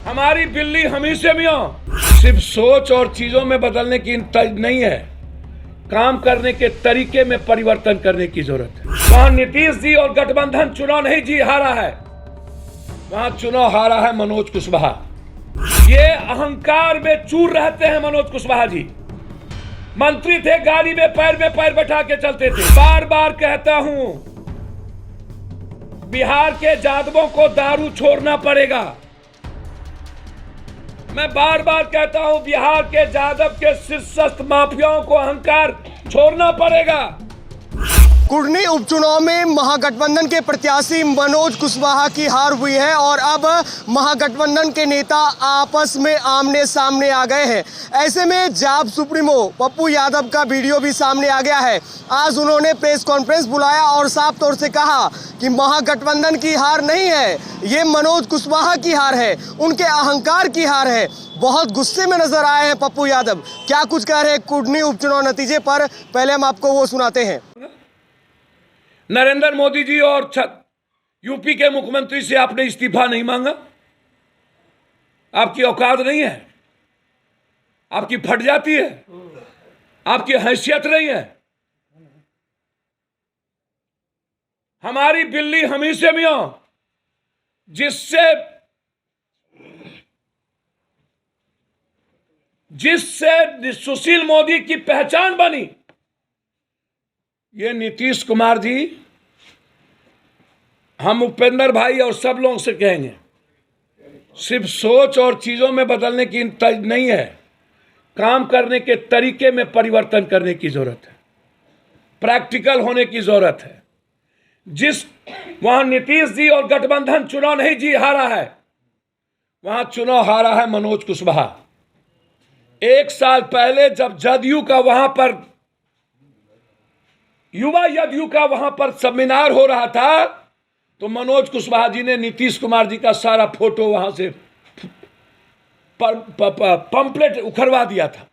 हमारी बिल्ली हमेशा मियां सिर्फ सोच और चीजों में बदलने की नहीं है, काम करने के तरीके में परिवर्तन करने की जरूरत है। वहां नीतीश जी और गठबंधन चुनाव नहीं हारा है, वहां चुनाव हारा है मनोज कुशवाहा। ये अहंकार में चूर रहते हैं मनोज कुशवाहा जी। मंत्री थे, गाड़ी में पैर बैठा के चलते थे। बार बार कहता हूं, बिहार के जादवों को दारू छोड़ना पड़ेगा। मैं बार बार कहता हूं, बिहार के जादव के शीर्षस्थ माफियाओं को अहंकार छोड़ना पड़ेगा। कुर्नी उपचुनाव में महागठबंधन के प्रत्याशी मनोज कुशवाहा की हार हुई है और अब महागठबंधन के नेता आपस में आमने सामने आ गए हैं। ऐसे में जाप सुप्रीमो पप्पू यादव का वीडियो भी सामने आ गया है। आज उन्होंने प्रेस कॉन्फ्रेंस बुलाया और साफ तौर से कहा कि महागठबंधन की हार नहीं है, ये मनोज कुशवाहा की हार है, उनके अहंकार की हार है। बहुत गुस्से में नजर आए हैं पप्पू यादव। क्या कुछ कह रहे हैं कुर्नी उपचुनाव नतीजे पर, पहले हम आपको वो सुनाते हैं। नरेंद्र मोदी जी और यूपी के मुख्यमंत्री से आपने इस्तीफा नहीं मांगा? आपकी औकात नहीं है, आपकी फट जाती है, आपकी हैसियत नहीं है। हमारी बिल्ली हमेशा मियां जिससे सुशील मोदी की पहचान बनी, ये नीतीश कुमार जी, हम उपेंद्र भाई और सब लोगों से कहेंगे, सिर्फ सोच और चीजों में बदलने की नहीं है, काम करने के तरीके में परिवर्तन करने की जरूरत है, प्रैक्टिकल होने की जरूरत है। वहां नीतीश जी और गठबंधन चुनाव नहीं हारा है, वहां चुनाव हारा है मनोज कुशवाहा। 1 साल पहले जब जदयू का वहां पर युवा जदयू का वहां पर सेमिनार हो रहा था, तो मनोज कुशवाहा जी ने नीतीश कुमार जी का सारा फोटो वहां से पंपलेट उखड़वा दिया था।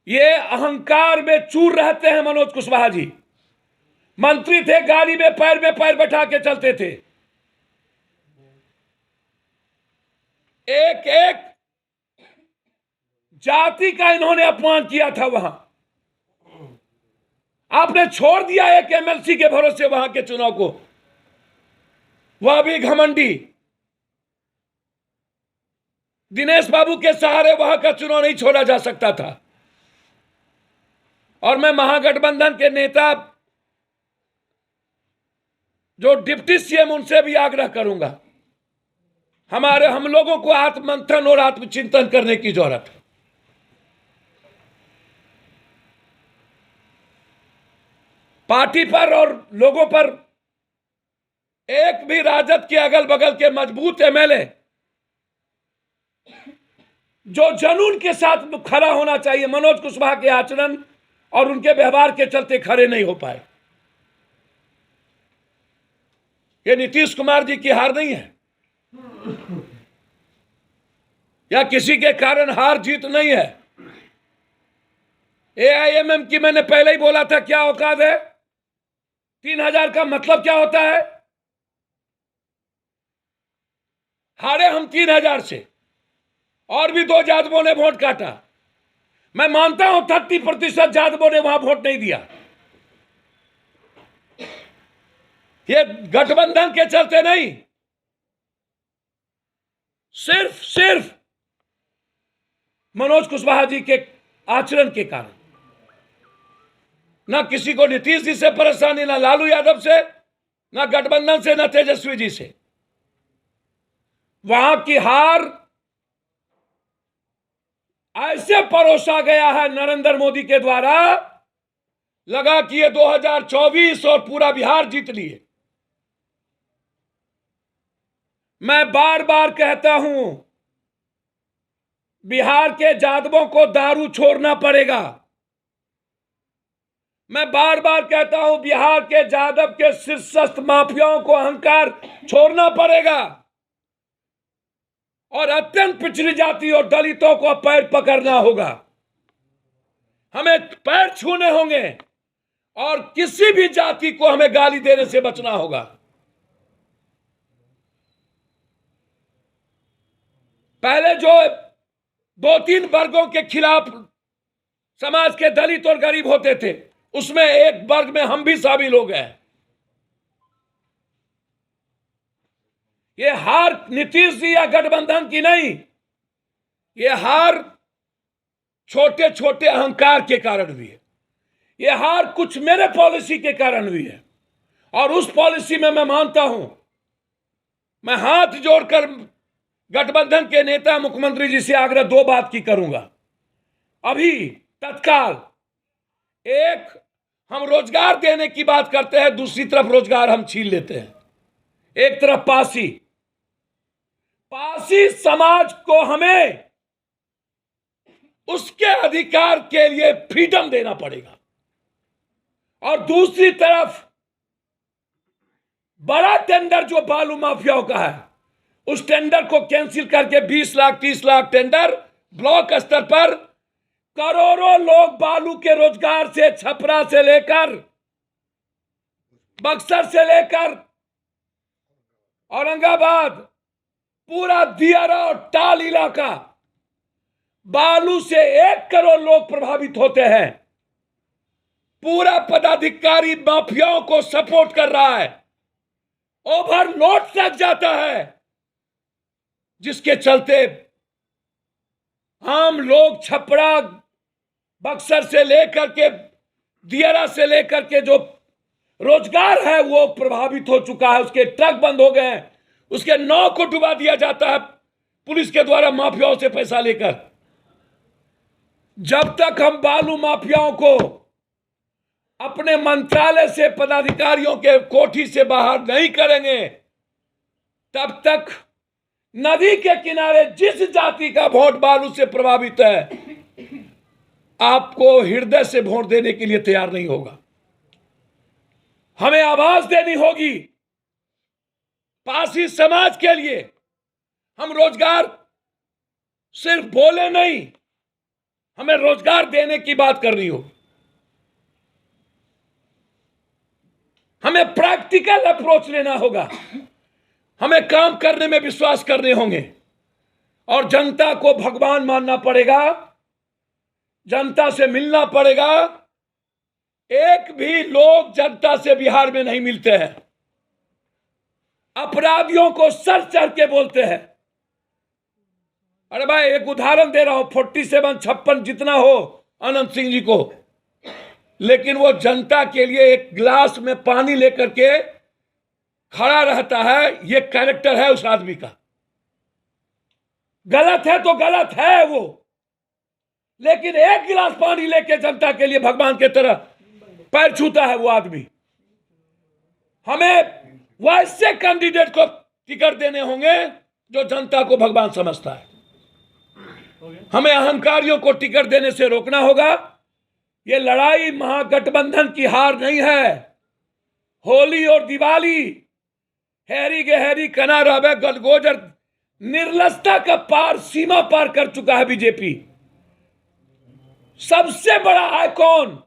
ये अहंकार में चूर रहते हैं मनोज कुशवाहा जी। मंत्री थे, गाड़ी में पैर बैठा के चलते थे। एक एक जाति का इन्होंने अपमान किया था वहां। आपने छोड़ दिया एक एमएलसी के भरोसे वहां के चुनाव को, वह भी घमंडी। दिनेश बाबू के सहारे वहां का चुनाव नहीं छोड़ा जा सकता था। और मैं महागठबंधन के नेता जो डिप्टी सीएम, उनसे भी आग्रह करूंगा, हम लोगों को आत्ममंथन और आत्मचिंतन करने की जरूरत है। पार्टी पर और लोगों पर एक भी राजद के अगल बगल के मजबूत एमएलए जो जुनून के साथ खड़ा होना चाहिए, मनोज कुशवाहा के आचरण और उनके व्यवहार के चलते खड़े नहीं हो पाए। ये नीतीश कुमार जी की हार नहीं है, या किसी के कारण हार जीत नहीं है। एआईएमएम की मैंने पहले ही बोला था, क्या औकात है? 3000 का मतलब क्या होता है? हारे हम 3000 से, और भी 2 जादवों ने वोट काटा। मैं मानता हूं 30% जादवों ने वहां वोट नहीं दिया। ये गठबंधन के चलते नहीं, सिर्फ मनोज कुशवाहा जी के आचरण के कारण। ना किसी को नीतीश जी से परेशानी, ना लालू यादव से, ना गठबंधन से, ना तेजस्वी जी से। वहां की हार ऐसे परोसा गया है नरेंद्र मोदी के द्वारा, लगा कि ये 2024 और पूरा बिहार जीत लिए। मैं बार बार कहता हूं, बिहार के जादवों को दारू छोड़ना पड़ेगा। मैं बार बार कहता हूं, बिहार के जादव के शीर्षस्थ माफियाओं को अहंकार छोड़ना पड़ेगा और अत्यंत पिछड़ी जाति और दलितों को पैर पकड़ना होगा। हमें पैर छूने होंगे और किसी भी जाति को हमें गाली देने से बचना होगा। पहले जो 2-3 वर्गों के खिलाफ समाज के दलित और गरीब होते थे, उसमें एक वर्ग में हम भी शामिल हो गए। ये हार नीतीश जी या गठबंधन की नहीं, ये हार छोटे छोटे अहंकार के कारण भी है। ये हार कुछ मेरे पॉलिसी के कारण भी है, और उस पॉलिसी में मैं मानता हूं। मैं हाथ जोड़कर गठबंधन के नेता मुख्यमंत्री जी से आग्रह 2 बात की करूंगा। अभी तत्काल एक, हम रोजगार देने की बात करते हैं, दूसरी तरफ रोजगार हम छीन लेते हैं। एक तरफ पासी समाज को हमें उसके अधिकार के लिए फ्रीडम देना पड़ेगा, और दूसरी तरफ बड़ा टेंडर जो बालू माफियाओं का है, उस टेंडर को कैंसिल करके 20 लाख 30 लाख टेंडर ब्लॉक स्तर पर करोड़ों लोग बालू के रोजगार से, छपरा से लेकर बक्सर से लेकर औरंगाबाद, पूरा दियारा और टाल इलाका, बालू से 1 करोड़ लोग प्रभावित होते हैं। पूरा पदाधिकारी माफियाओं को सपोर्ट कर रहा है, ओवरलोड तक जाता है, जिसके चलते आम लोग छपरा, बक्सर से लेकर के दियारा से लेकर के जो रोजगार है वो प्रभावित हो चुका है। उसके ट्रक बंद हो गए हैं, उसके नाव को डुबा दिया जाता है पुलिस के द्वारा माफियाओं से पैसा लेकर। जब तक हम बालू माफियाओं को अपने मंत्रालय से, पदाधिकारियों के कोठी से बाहर नहीं करेंगे, तब तक नदी के किनारे जिस जाति का वोट बालू से प्रभावित है, आपको हृदय से वोट देने के लिए तैयार नहीं होगा। हमें आवाज देनी होगी पासी समाज के लिए। हम रोजगार सिर्फ बोले नहीं, हमें रोजगार देने की बात करनी होगी। हमें प्रैक्टिकल अप्रोच लेना होगा, हमें काम करने में विश्वास करने होंगे, और जनता को भगवान मानना पड़ेगा, जनता से मिलना पड़ेगा। एक भी लोग जनता से बिहार में नहीं मिलते हैं, अपराधियों को सर चढ़ के बोलते हैं। अरे भाई, एक उदाहरण दे रहा हूं, 47-56 जितना हो अनंत सिंह जी को, लेकिन वो जनता के लिए एक गिलास में पानी लेकर के खड़ा रहता है। ये कैरेक्टर है उस आदमी का। गलत है तो गलत है वो, लेकिन एक गिलास पानी लेके जनता के लिए भगवान के तरह पैर छूता है वो आदमी। हमें वैसे कैंडिडेट को टिकट देने होंगे जो जनता को भगवान समझता है। हमें अहंकारियों को टिकट देने से रोकना होगा। ये लड़ाई महागठबंधन की हार नहीं है। होली और दिवाली, हैरी गहरी कना रहे गलगोजर, निर्लजता का पार, सीमा पार कर चुका है बीजेपी। सबसे बड़ा आइकॉन,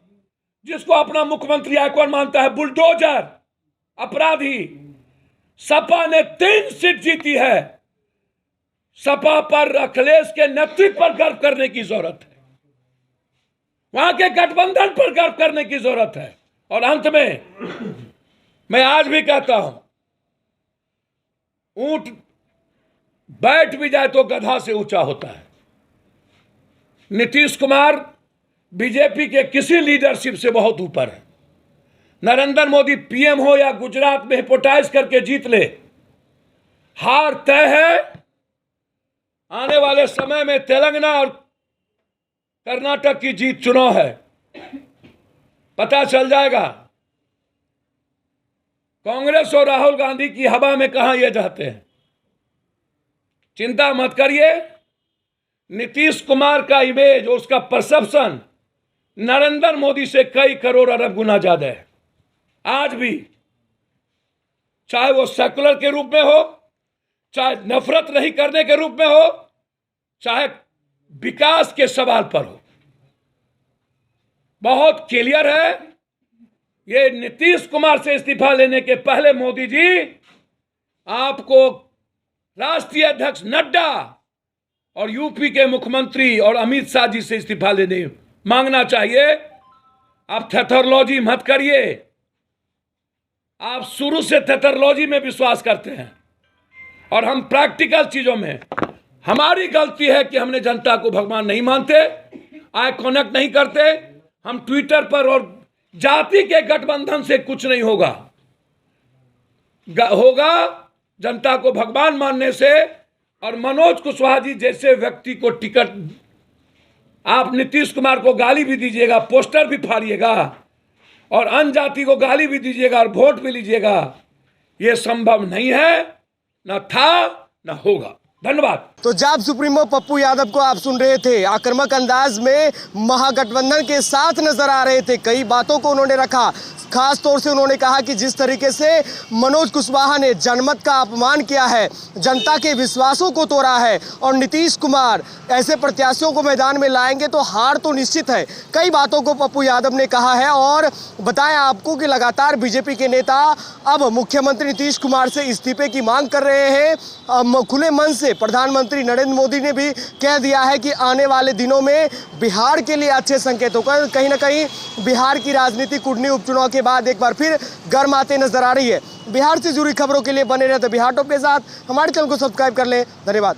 जिसको अपना मुख्यमंत्री आइकॉन मानता है, बुलडोजर, अपराधी। सपा ने 3 सीट जीती है। सपा पर, अखिलेश के नेतृत्व पर गर्व करने की जरूरत है, वहां के गठबंधन पर गर्व करने की जरूरत है। और अंत में मैं आज भी कहता हूं, ऊंट बैठ भी जाए तो गधा से ऊंचा होता है। नीतीश कुमार बीजेपी के किसी लीडरशिप से बहुत ऊपर है। नरेंद्र मोदी पीएम हो या गुजरात में हिपोटाइज करके जीत ले, हार तय है। आने वाले समय में तेलंगाना और कर्नाटक की जीत चुनाव है, पता चल जाएगा। कांग्रेस और राहुल गांधी की हवा में कहां ये जाते हैं। चिंता मत करिए, नीतीश कुमार का इमेज और उसका परसेप्शन नरेंद्र मोदी से कई करोड़ अरब गुना ज्यादा है। आज भी, चाहे वो सेकुलर के रूप में हो, चाहे नफरत नहीं करने के रूप में हो, चाहे विकास के सवाल पर हो, बहुत क्लियर है। ये नीतीश कुमार से इस्तीफा लेने के पहले मोदी जी आपको राष्ट्रीय अध्यक्ष नड्डा और यूपी के मुख्यमंत्री और अमित शाह जी से इस्तीफा लेने मांगना चाहिए। आप थेथरोलॉजी मत करिए। आप शुरू से थेथरोलॉजी में विश्वास करते हैं और हम प्रैक्टिकल चीजों में। हमारी गलती है कि हमने जनता को भगवान नहीं मानते, आई कनेक्ट नहीं करते। हम ट्विटर पर और जाति के गठबंधन से कुछ नहीं होगा जनता को भगवान मानने से। और मनोज कुशवाहा जी जैसे व्यक्ति को टिकट, आप नीतीश कुमार को गाली भी दीजिएगा, पोस्टर भी फाड़िएगा और अन्य जाति को गाली भी दीजिएगा और वोट भी लीजिएगा, ये संभव नहीं है, न था न होगा। धन्यवाद। तो जाप सुप्रीमो पप्पू यादव को आप सुन रहे थे, आक्रामक अंदाज में महागठबंधन के साथ नजर आ रहे थे। कई बातों को उन्होंने रखा, खास तौर से उन्होंने कहा कि जिस तरीके से मनोज कुशवाहा ने जनमत का अपमान किया है, जनता के विश्वासों को तोड़ा है और नीतीश कुमार ऐसे प्रत्याशियों को मैदान में लाएंगे तो हार तो निश्चित है। कई बातों को पप्पू यादव ने कहा है और बताया आपको कि लगातार बीजेपी के नेता अब मुख्यमंत्री नीतीश कुमार से इस्तीफे की मांग कर रहे हैं। खुले मन से प्रधानमंत्री नरेंद्र मोदी ने भी कह दिया है कि आने वाले दिनों में बिहार के लिए अच्छे संकेत होकर कहीं ना कहीं बिहार की राजनीति कुर्नी उपचुनाव के बाद एक बार फिर गर्म आते नजर आ रही है। बिहार से जुड़ी खबरों के लिए बने रहते बिहार टॉप के साथ। हमारे चैनल को सब्सक्राइब कर लें। धन्यवाद।